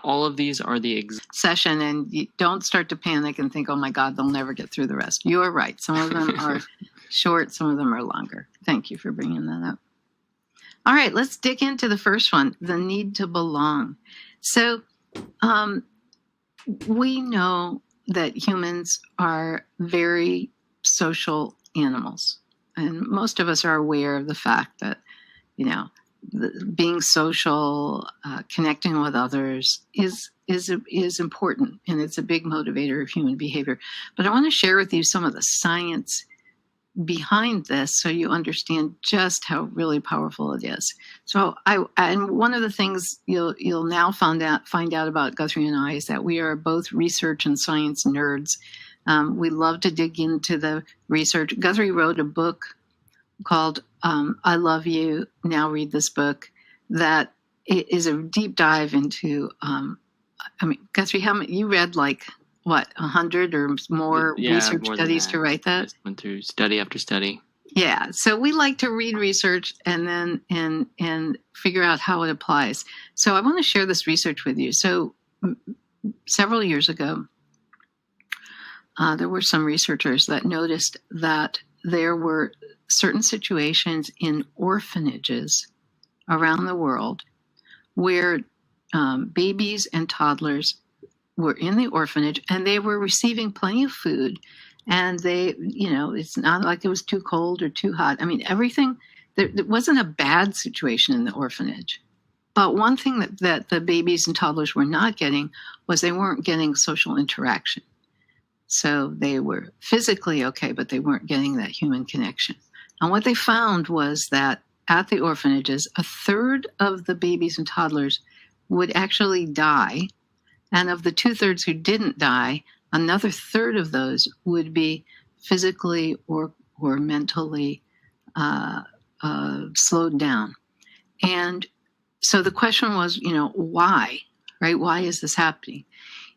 all of these are the session, and you don't start to panic and think, oh my God, they'll never get through the rest. You are right. Some of them are short, some of them are longer. Thank you for bringing that up. All right, let's dig into the first one, the need to belong. So we know that humans are very social animals. And most of us are aware of the fact that, being social, connecting with others is important, and it's a big motivator of human behavior. But I want to share with you some of the science behind this so you understand just how really powerful it is. So and one of the things you'll now find out about Guthrie and I is that we are both research and science nerds. We love to dig into the research. Guthrie wrote a book called I Love You, Now Read This Book, that is a deep dive into, Guthrie, you read 100 or more research more studies to write that? I just went through study after study. Yeah, so we like to read research and then and figure out how it applies. So I want to share this research with you. So several years ago, there were some researchers that noticed that there were certain situations in orphanages around the world where babies and toddlers were in the orphanage and they were receiving plenty of food, and they, it's not like it was too cold or too hot. Everything, there wasn't a bad situation in the orphanage. But one thing that the babies and toddlers were not getting was they weren't getting social interaction. So they were physically okay, but they weren't getting that human connection. And what they found was that at the orphanages, a third of the babies and toddlers would actually die. And of the 2/3 who didn't die, another third of those would be physically or mentally slowed down. And so the question was, why, right? Why is this happening?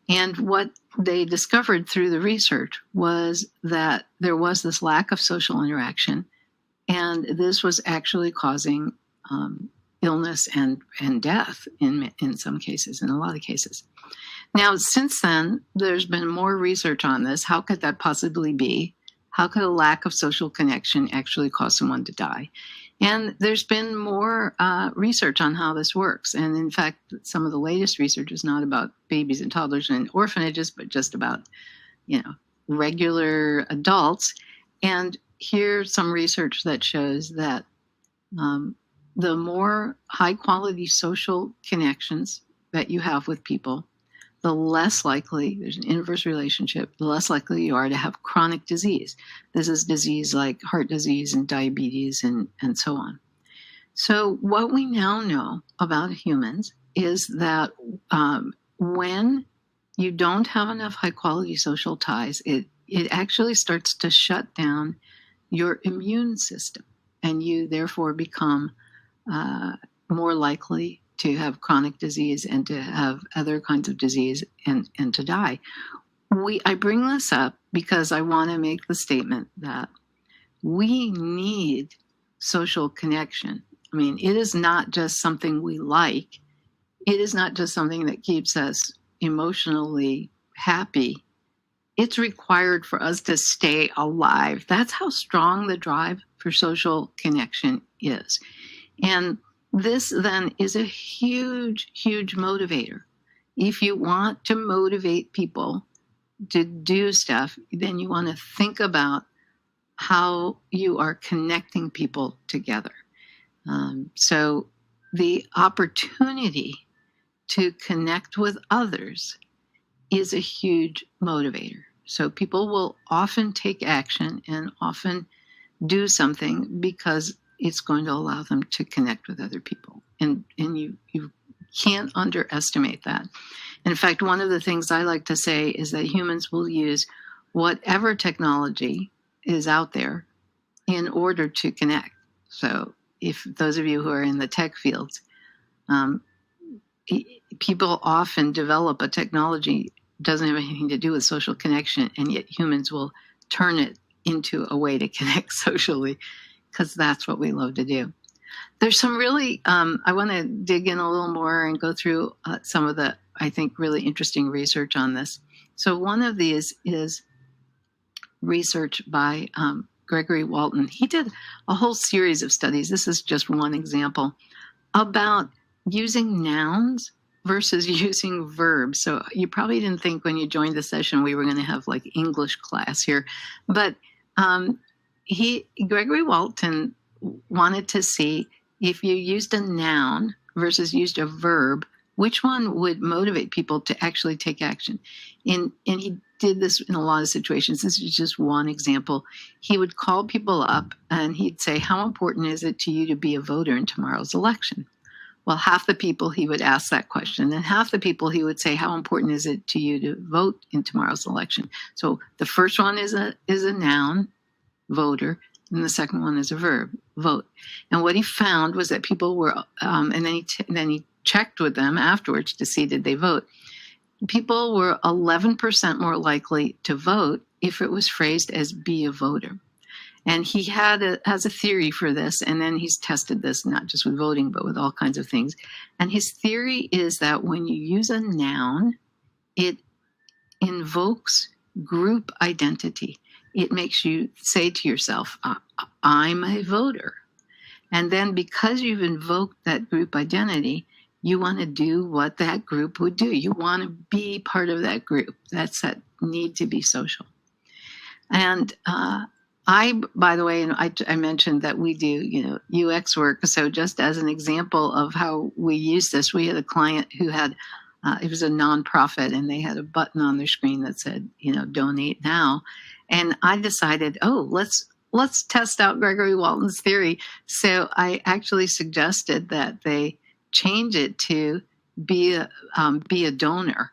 And what they discovered through the research was that there was this lack of social interaction, and this was actually causing illness and death in some cases, in a lot of cases. Now, since then, there's been more research on this. How could that possibly be? How could a lack of social connection actually cause someone to die? And there's been more research on how this works. And in fact, some of the latest research is not about babies and toddlers in orphanages, but just about, regular adults. And here's some research that shows that the more high quality social connections that you have with people, the less likely, there's an inverse relationship, the less likely you are to have chronic disease. This is disease like heart disease and diabetes and so on. So what we now know about humans is that when you don't have enough high quality social ties, it actually starts to shut down your immune system, and you therefore become more likely to have chronic disease and to have other kinds of disease and to die. I bring this up because I want to make the statement that we need social connection. It is not just something we like. It is not just something that keeps us emotionally happy. It's required for us to stay alive. That's how strong the drive for social connection is. And this then is a huge, huge motivator. If you want to motivate people to do stuff, then you want to think about how you are connecting people together. So the opportunity to connect with others is a huge motivator. So people will often take action and often do something because it's going to allow them to connect with other people. And you can't underestimate that. In fact, one of the things I like to say is that humans will use whatever technology is out there in order to connect. So if those of you who are in the tech fields, people often develop a technology doesn't have anything to do with social connection, and yet humans will turn it into a way to connect socially, because that's what we love to do. There's some really, I want to dig in a little more and go through some of the I think, really interesting research on this. So one of these is research by Gregory Walton. He did a whole series of studies. This is just one example about using nouns versus using verbs. So you probably didn't think when you joined the session we were going to have like English class here, but Gregory Walton wanted to see if you used a noun versus used a verb, which one would motivate people to actually take action. And he did this in a lot of situations. This is just one example. He would call people up and he'd say, how important is it to you to be a voter in tomorrow's election? Well, half the people he would ask that question, and half the people he would say, how important is it to you to vote in tomorrow's election? So the first one is a noun, voter, and the second one is a verb, vote. And what he found was that people were, and then he checked with them afterwards to see did they vote. People were 11% more likely to vote if it was phrased as be a voter. And he has a theory for this, and then he's tested this not just with voting, but with all kinds of things. And his theory is that when you use a noun, it invokes group identity. It makes you say to yourself, I'm a voter. And then because you've invoked that group identity, you want to do what that group would do. You want to be part of that group. That's that need to be social. And by the way, and I mentioned that we do, UX work. So just as an example of how we use this, we had a client who had, it was a nonprofit, and they had a button on their screen that said, donate now. And I decided, let's test out Gregory Walton's theory. So I actually suggested that they change it to be a donor.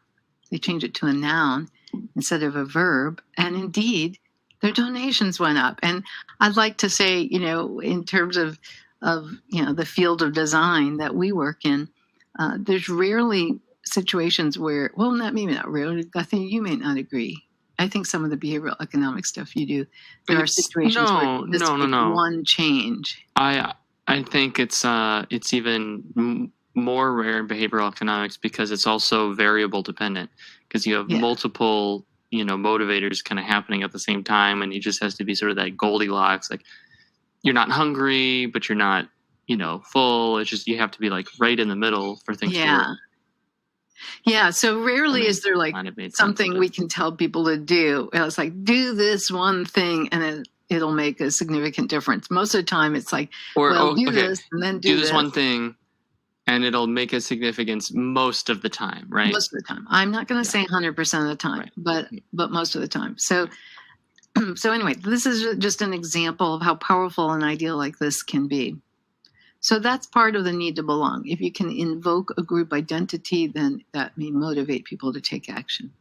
They change it to a noun instead of a verb. And indeed, their donations went up. And I'd like to say, in terms of the field of design that we work in, there's rarely situations where, well, maybe not rarely, I think you may not agree. I think some of the behavioral economic stuff you do, there are situations where this one change. I think it's even more rare in behavioral economics because it's also variable dependent, because you have multiple motivators kind of happening at the same time, and it just has to be sort of that Goldilocks, like you're not hungry but you're not full. It's just you have to be like right in the middle for things to work. Yeah, so rarely is there like something we can tell people to do. It's like, do this one thing and it'll make a significant difference. Most of the time it's like, do this and then do this one thing and it'll make a significance most of the time, right? Most of the time. I'm not going to say 100% of the time, right. but most of the time. So anyway, this is just an example of how powerful an idea like this can be. So that's part of the need to belong. If you can invoke a group identity, then that may motivate people to take action.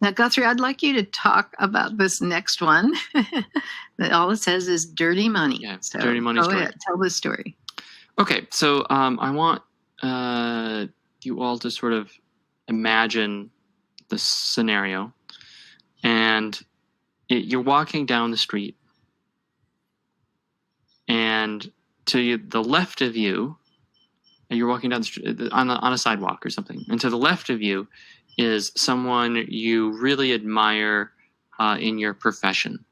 Now, Guthrie, I'd like you to talk about this next one. That all it says is dirty money. Yeah, so dirty money story. Go ahead, tell the story. Okay, so I want you all to sort of imagine the scenario. And you're walking down the street, and to the left of you, and you're walking down the street on a sidewalk or something, and to the left of you is someone you really admire in your profession,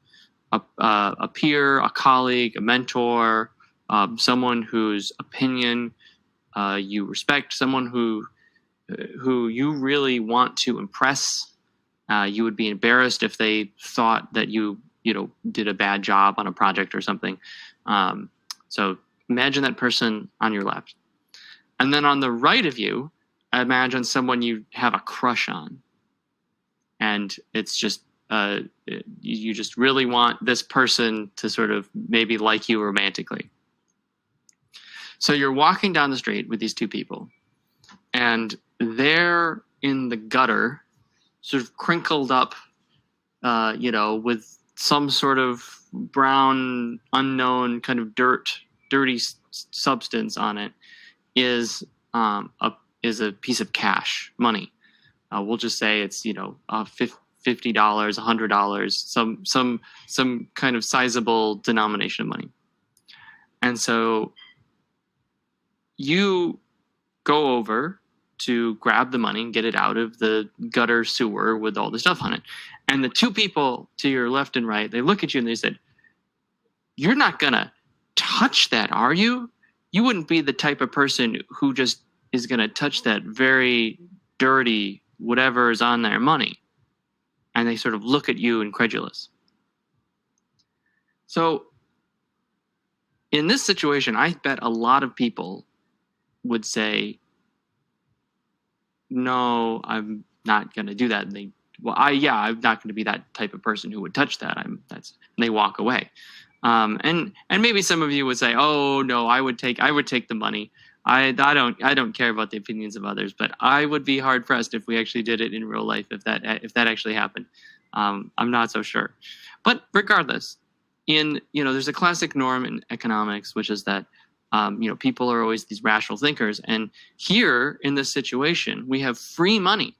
a peer, a colleague, a mentor, someone whose opinion you respect, someone who you really want to impress. You would be embarrassed if they thought that you did a bad job on a project or something. So imagine that person on your left. And then on the right of you, imagine someone you have a crush on. And it's just, you just really want this person to sort of maybe like you romantically. So you're walking down the street with these two people, and they're in the gutter, sort of crinkled up, with some sort of brown, unknown kind of dirty substance on it, is a piece of cash, money. We'll just say it's $50, $100, some kind of sizable denomination of money. And so you go over to grab the money and get it out of the gutter sewer with all the stuff on it. And the two people to your left and right, they look at you and they said, "You're not going to touch that, are you? You wouldn't be the type of person who just is going to touch that very dirty whatever is on their money." And they sort of look at you incredulous. So in this situation, I bet a lot of people would say, "No, I'm not going to do that." And I'm not going to be that type of person who would touch that. And they walk away. And maybe some of you would say, "Oh no, I would take the money. I don't care about the opinions of others, but I would be hard pressed if we actually did it in real life, if that actually happened." I'm not so sure. But regardless, there's a classic norm in economics, which is that people are always these rational thinkers. And here in this situation, we have free money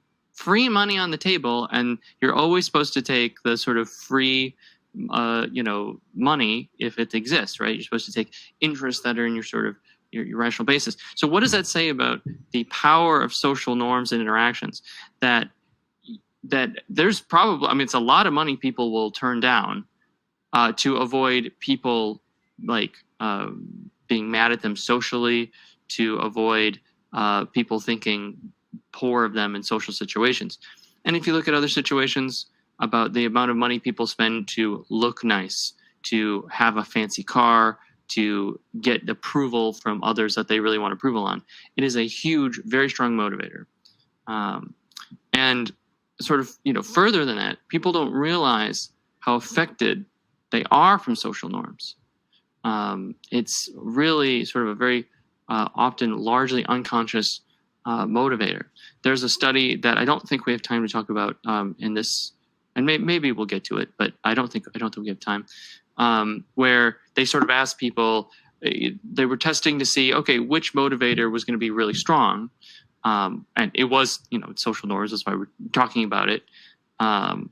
on the table, and you're always supposed to take the sort of free money if it exists, right? You're supposed to take interests that are in your sort of your rational basis. So what does that say about the power of social norms and interactions? That there's probably, it's a lot of money people will turn down to avoid people like being mad at them socially, to avoid people thinking poor of them in social situations. And if you look at other situations about the amount of money people spend to look nice, to have a fancy car, to get approval from others that they really want approval on, it is a huge, very strong motivator. And sort of, further than that, people don't realize how affected they are from social norms. It's really sort of a very often largely unconscious motivator. There's a study that I don't think we have time to talk about in this, and maybe we'll get to it, but I don't think we have time. Where they sort of asked people, they were testing to see, okay, which motivator was going to be really strong, and it was, social norms. That's why we're talking about it. And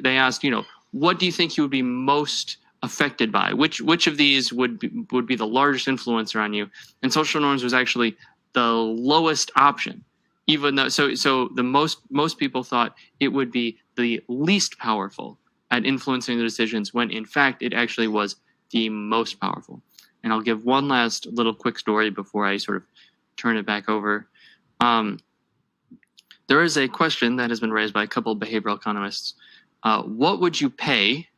they asked, what do you think you would be most affected by? Which of these would be the largest influencer on you? And social norms was actually the lowest option, even though so the most people thought it would be the least powerful at influencing the decisions, when in fact it actually was the most powerful. And I'll give one last little quick story before I sort of turn it back over. There is a question that has been raised by a couple of behavioral economists. What would you pay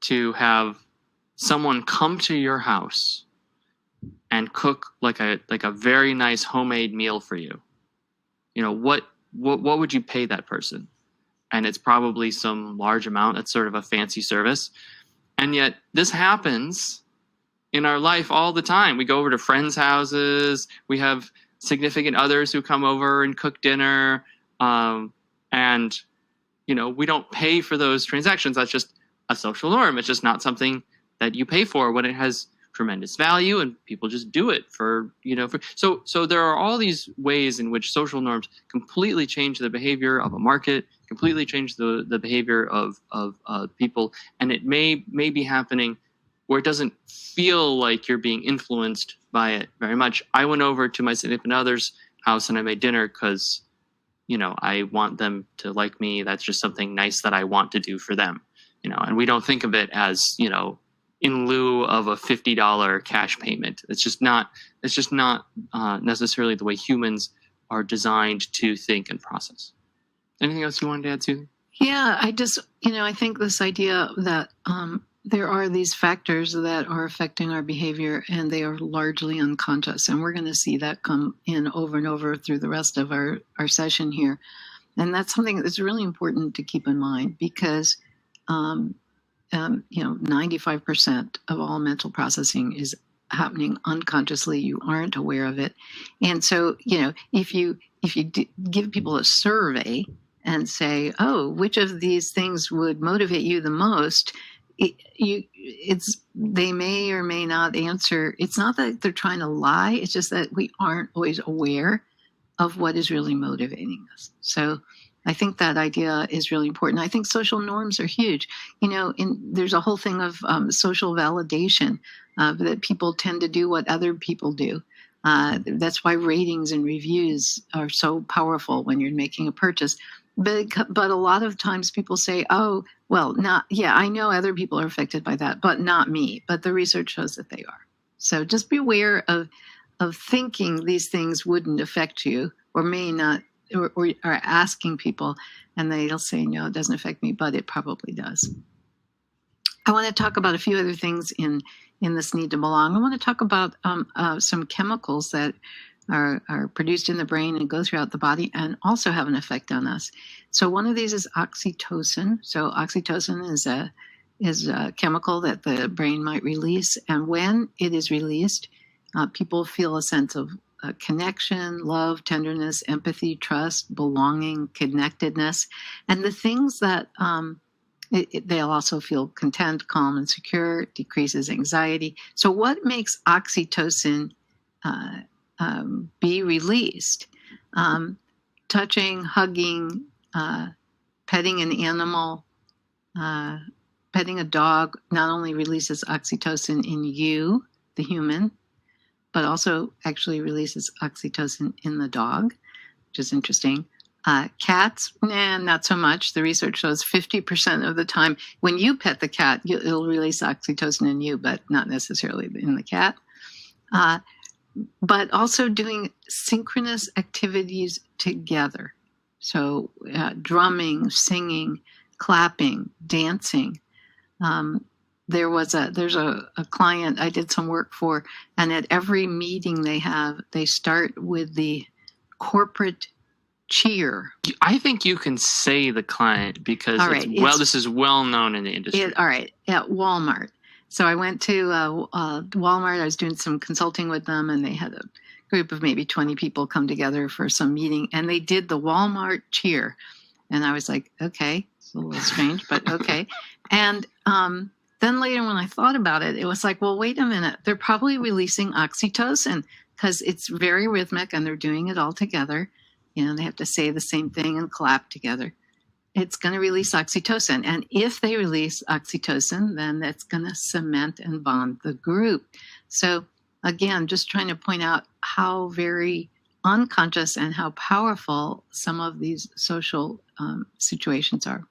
to have someone come to your house and cook like a very nice homemade meal for you? What would you pay that person? And it's probably some large amount. That's sort of a fancy service. And yet this happens in our life all the time. We go over to friends' houses. We have significant others who come over and cook dinner. And we don't pay for those transactions. That's just a social norm. It's just not something that you pay for when it has tremendous value, and people just do it so there are all these ways in which social norms completely change the behavior of a market, completely change the behavior of people, and it may be happening where it doesn't feel like you're being influenced by it very much. I went over to my significant other's house and I made dinner because I want them to like me. That's just something nice that I want to do for them, and we don't think of it as, in lieu of a $50 cash payment. It's just not necessarily the way humans are designed to think and process. Anything else you wanted to add, Susan? Yeah, I think this idea that there are these factors that are affecting our behavior, and they are largely unconscious. And we're going to see that come in over and over through the rest of our session here. And that's something that's really important to keep in mind, because 95% of all mental processing is happening unconsciously. You aren't aware of it. And so, if you give people a survey and say, oh, which of these things would motivate you the most, they may or may not answer. It's not that they're trying to lie. It's just that we aren't always aware of what is really motivating us. So I think that idea is really important. I think social norms are huge. There's a whole thing of social validation, that people tend to do what other people do. That's why ratings and reviews are so powerful when you're making a purchase. But a lot of times people say, oh, well, I know other people are affected by that, but not me. But the research shows that they are. So just beware of thinking these things wouldn't affect you or may not, or asking people, and they'll say, no, it doesn't affect me, but it probably does. I want to talk about a few other things in this need to belong. I want to talk about some chemicals that are produced in the brain and go throughout the body and also have an effect on us. So one of these is oxytocin. So oxytocin is a chemical that the brain might release. And when it is released, people feel a sense of connection, love, tenderness, empathy, trust, belonging, connectedness. And the things that they'll also feel content, calm, and secure, decreases anxiety. So what makes oxytocin be released? Touching, hugging, petting an animal, petting a dog not only releases oxytocin in you, the human, but also actually releases oxytocin in the dog, which is interesting. Cats, not so much. The research shows 50% of the time when you pet the cat, it'll release oxytocin in you, but not necessarily in the cat. But also doing synchronous activities together. So drumming, singing, clapping, dancing. There's a client I did some work for, and at every meeting they start with the corporate cheer. I think you can say the client because this is well known in the industry. All right, at Walmart. So I went to Walmart. I was doing some consulting with them, and they had a group of maybe 20 people come together for some meeting, and they did the Walmart cheer. And I was like, okay, it's a little strange, but okay. And then later when I thought about it, it was like, well, wait a minute. They're probably releasing oxytocin because it's very rhythmic and they're doing it all together. You know, they have to say the same thing and clap together. It's going to release oxytocin. And if they release oxytocin, then that's going to cement and bond the group. So again, just trying to point out how very unconscious and how powerful some of these social situations are.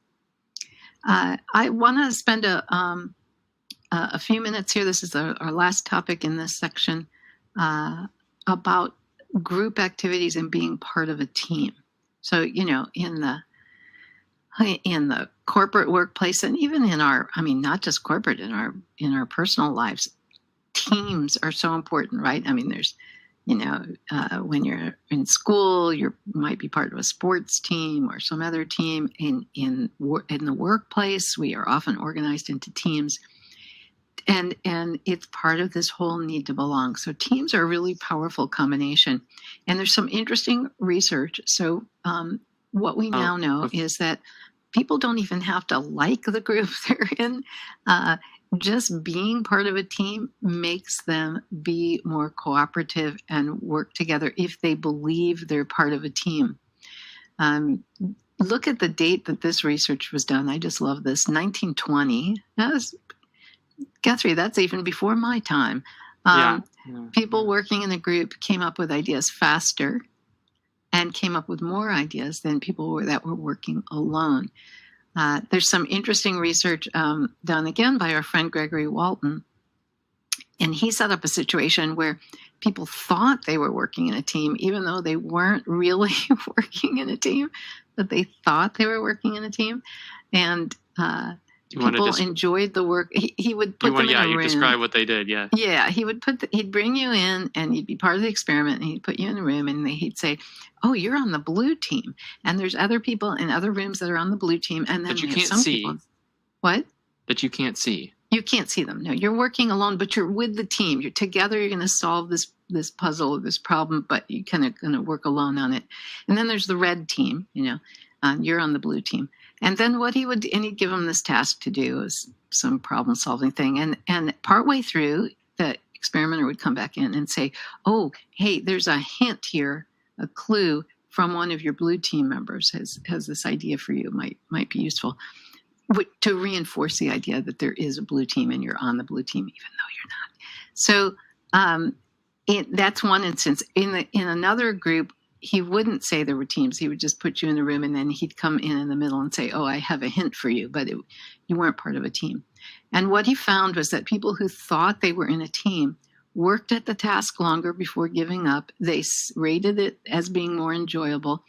I want to spend a few minutes here. This is our last topic in this section about group activities and being part of a team. So, you know, in the corporate workplace and even not just corporate, in our personal lives, teams are so important, right? I mean, there's, when you're in school, you might be part of a sports team or some other team. In the workplace, we are often organized into teams. And it's part of this whole need to belong. So teams are a really powerful combination. And there's some interesting research. So what we now know is that people don't even have to like the group they're in. Just being part of a team makes them be more cooperative and work together if they believe they're part of a team. Look at the date that this research was done. I just love this, 1920. Guthrie, that's even before my time. People working in a group came up with ideas faster and came up with more ideas than people that were working alone. There's some interesting research done again by our friend Gregory Walton. And he set up a situation where people thought they were working in a team, even though they weren't really working in a team, but they thought they were working in a team. And people enjoyed the work. He would put them in a room. Describe what they did. Yeah. Yeah. He'd bring you in and you'd be part of the experiment, and he'd put you in a room and he'd say, oh, you're on the blue team. And there's other people in other rooms that are on the blue team. And then that you can't see. What? That you can't see. You can't see them. No, you're working alone, but you're with the team. You're together. You're going to solve this puzzle, this problem, but you kind of going to work alone on it. And then there's the red team, you're on the blue team. And then he'd give them this task to do is some problem solving thing. And partway through, the experimenter would come back in and say, oh, hey, there's a hint here, a clue from one of your blue team members has this idea for you, might be useful, to reinforce the idea that there is a blue team and you're on the blue team, even though you're not. So That's one instance. In another group, he wouldn't say there were teams. He would just put you in the room, and then he'd come in the middle and say, "Oh, I have a hint for you," but you weren't part of a team. And what he found was that people who thought they were in a team worked at the task longer before giving up. They rated it as being more enjoyable,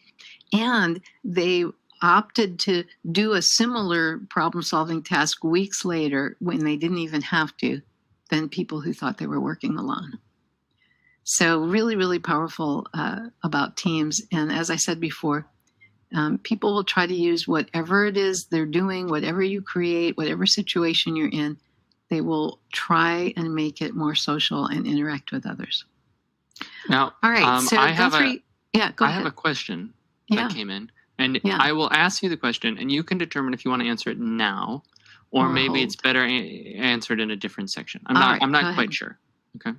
and they opted to do a similar problem-solving task weeks later when they didn't even have to, than people who thought they were working alone. So really, really powerful about teams. And as I said before, people will try to use whatever it is they're doing, whatever you create, whatever situation you're in, they will try and make it more social and interact with others. Now, all right. So I have go ahead. have a question Yeah. that came in, and Yeah. I will ask you the question, and you can determine if you want to answer it now, or Or maybe hold. it's better answered in a different section. I'm All not. right, I'm go not quite ahead. sure. Okay.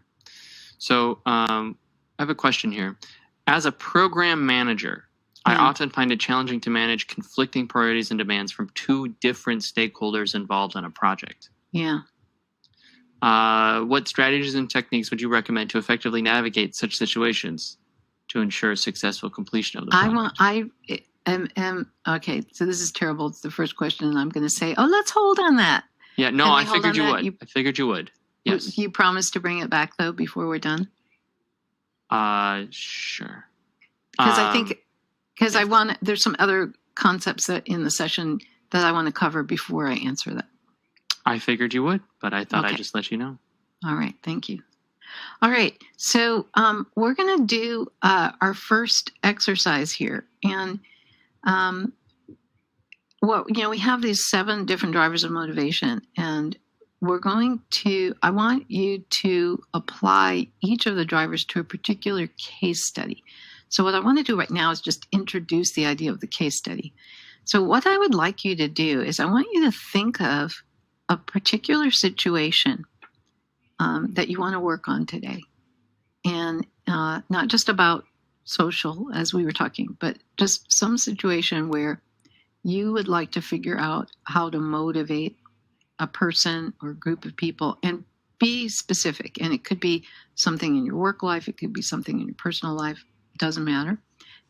So I have a question here. As a program manager, I Yeah. often find it challenging to manage conflicting priorities and demands from two different stakeholders involved in a project. Yeah. What strategies and techniques would you recommend to effectively navigate such situations to ensure successful completion of the project? Okay, so this is terrible. It's the first question, and I'm going to say, let's hold on that. Yeah, no, Can we I hold figured on you that? would. I figured you would. Yes. You promise to bring it back, though, before we're done? Sure. Because there's some other concepts that in the session that I want to cover before I answer that. I figured you would, but I thought Okay. I'd just let you know. All right, thank you. All right, so we're going to do our first exercise here. And we have these 7 different drivers of motivation, and I want you to apply each of the drivers to a particular case study. So what I want to do right now is just introduce the idea of the case study. So what I would like you to do is I want you to think of a particular situation that you want to work on today. And not just about social, as we were talking, but just some situation where you would like to figure out how to motivate a person or group of people, and be specific. And it could be something in your work life. It could be something in your personal life. It doesn't matter.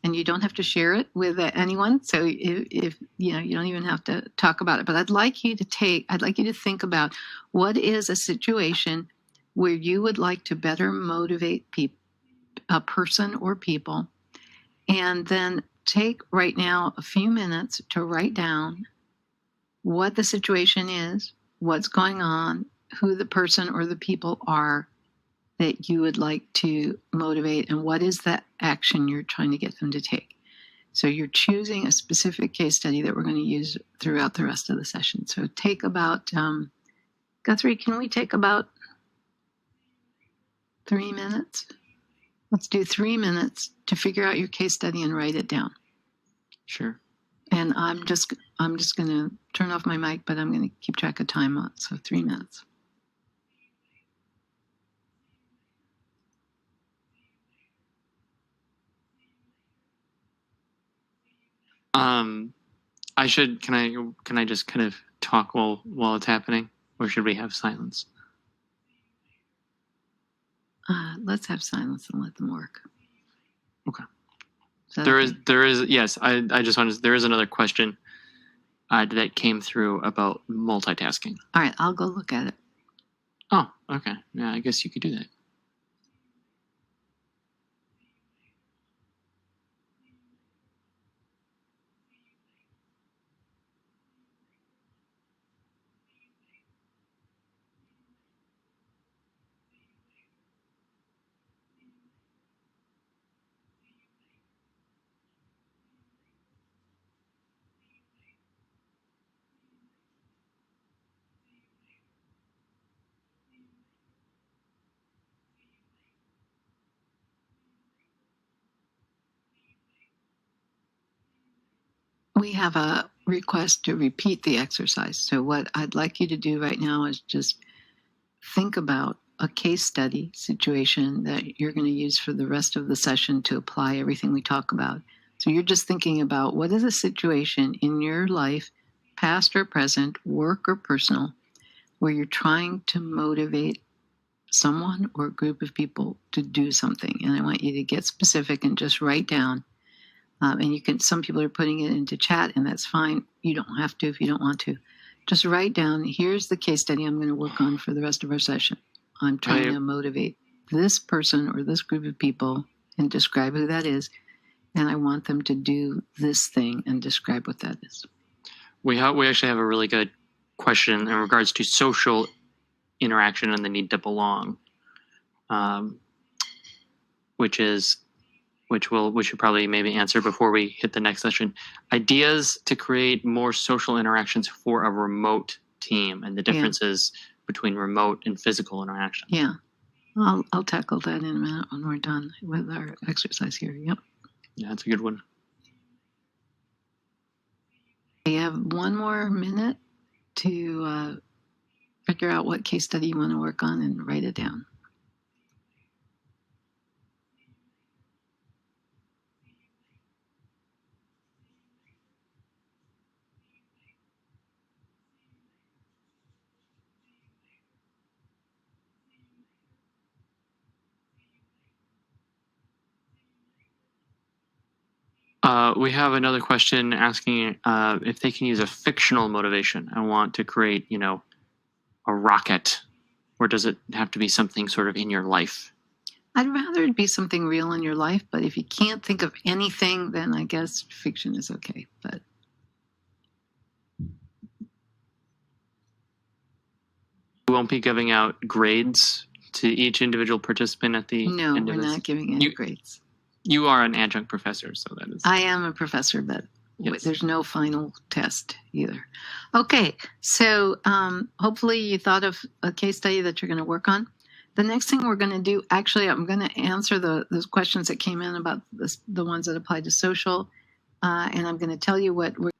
And you don't have to share it with anyone. So if you don't even have to talk about it. But I'd like you to think about what is a situation where you would like to better motivate a person or people, and then take right now a few minutes to write down what the situation is, what's going on, who the person or the people are that you would like to motivate, and what is the action you're trying to get them to take. So you're choosing a specific case study that we're going to use throughout the rest of the session. So take about, Guthrie, can we take about 3 minutes? Let's do 3 minutes to figure out your case study and write it down. Sure. And I'm just going to turn off my mic, but I'm going to keep track of time on. So 3 minutes. Can I just kind of talk while it's happening, or should we have silence? Let's have silence and let them work. Okay. There is yes. I just wanted. There is another question that came through about multitasking. All right, I'll go look at it. Oh, okay. Yeah, I guess you could do that. We have a request to repeat the exercise. So what I'd like you to do right now is just think about a case study situation that you're going to use for the rest of the session to apply everything we talk about. So you're just thinking about what is a situation in your life, past or present, work or personal, where you're trying to motivate someone or a group of people to do something. And I want you to get specific and just write down. And you can, some people are putting it into chat, and that's fine. You don't have to if you don't want to. Just write down, here's the case study I'm going to work on for the rest of our session. I'm trying to motivate this person or this group of people and describe who that is. And I want them to do this thing and describe what that is. We actually have a really good question in regards to social interaction and the need to belong, which we should probably maybe answer before we hit the next session. Ideas to create more social interactions for a remote team and the differences between remote and physical interaction. Yeah, I'll tackle that in a minute when we're done with our exercise here. Yep. Yeah, that's a good one. We have one more minute to figure out what case study you want to work on and write it down. We have another question asking if they can use a fictional motivation. I want to create, a rocket, or does it have to be something sort of in your life? I'd rather it be something real in your life, but if you can't think of anything, then I guess fiction is okay. But we won't be giving out grades to each individual participant at the no, end of we're this. not giving any grades. You are an adjunct professor, so that is. I am a professor, but there's no final test either. Okay, so hopefully you thought of a case study that you're going to work on. The next thing we're going to do, actually, I'm going to answer those questions that came in about the ones that apply to social, and I'm going to tell you what we're